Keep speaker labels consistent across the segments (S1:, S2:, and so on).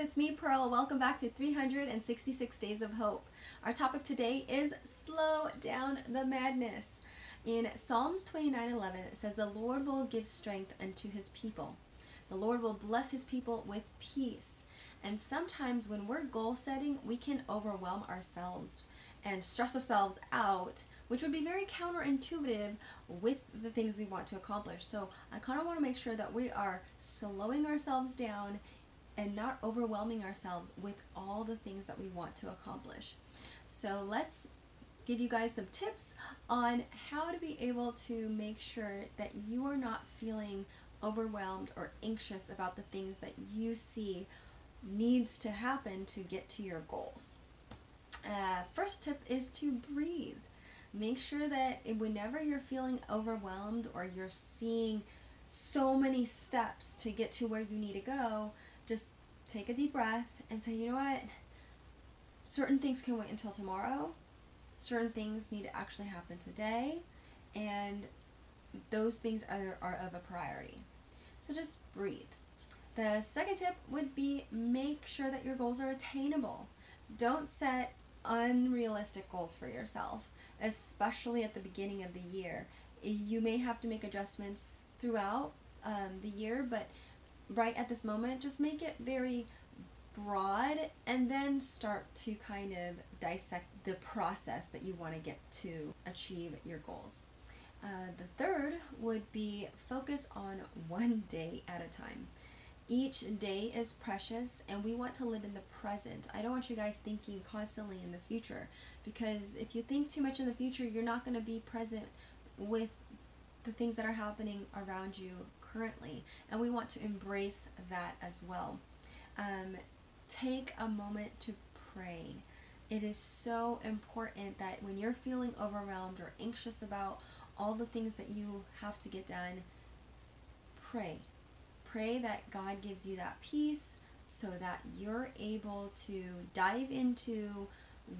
S1: It's me, Pearl. Welcome back to 366 Days of Hope. Our topic today is slow down the madness. In Psalms 29:11, it says, "The Lord will give strength unto his people. The Lord will bless his people with peace." And sometimes when we're goal setting, we can overwhelm ourselves and stress ourselves out, which would be very counterintuitive with the things we want to accomplish. So I kind of want to make sure that we are slowing ourselves down and not overwhelming ourselves with all the things that we want to accomplish. So let's give you guys some tips on how to be able to make sure that you are not feeling overwhelmed or anxious about the things that you see needs to happen to get to your goals. First tip is to breathe. Make sure that whenever you're feeling overwhelmed or you're seeing so many steps to get to where you need to go, just take a deep breath and say, you know what, certain things can wait until tomorrow, certain things need to actually happen today, and those things are of a priority. So just breathe. The second tip would be make sure that your goals are attainable. Don't set unrealistic goals for yourself, especially at the beginning of the year. You may have to make adjustments throughout the year, but right at this moment, just make it very broad and then start to kind of dissect the process that you want to get to achieve your goals. The third would be focus on one day at a time. Each day is precious and we want to live in the present. I don't want you guys thinking constantly in the future, because if you think too much in the future, you're not going to be present with the things that are happening around you currently, and we want to embrace that as well. Take a moment to pray. It is so important that when you're feeling overwhelmed or anxious about all the things that you have to get done, pray. Pray that God gives you that peace so that you're able to dive into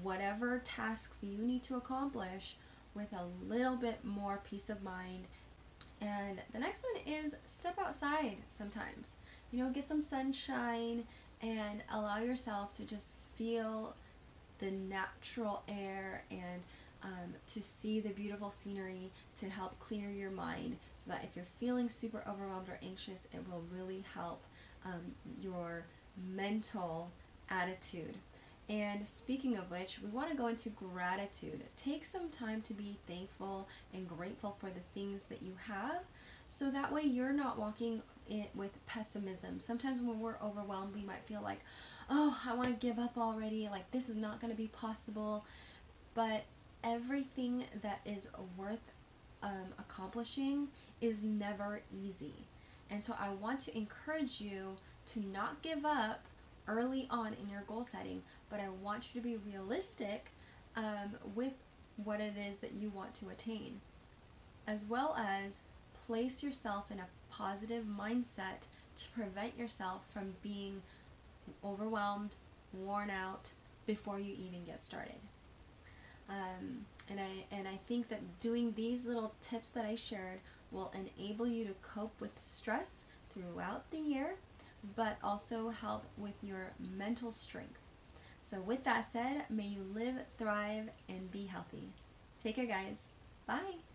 S1: whatever tasks you need to accomplish with a little bit more peace of mind. And the next one is step outside sometimes. Get some sunshine and allow yourself to just feel the natural air and to see the beautiful scenery to help clear your mind, so that if you're feeling super overwhelmed or anxious, it will really help your mental attitude. And speaking of which, we want to go into gratitude. Take some time to be thankful and grateful for the things that you have, so that way you're not walking it with pessimism. Sometimes when we're overwhelmed, we might feel like, oh, I want to give up already, like this is not going to be possible. But everything that is worth accomplishing is never easy. And so I want to encourage you to not give up early on in your goal setting, but I want you to be realistic with what it is that you want to attain, as well as place yourself in a positive mindset to prevent yourself from being overwhelmed, worn out before you even get started. And I think that doing these little tips that I shared will enable you to cope with stress throughout the year, but also help with your mental strength. So with that said, may you live, thrive, and be healthy. Take care, guys. Bye.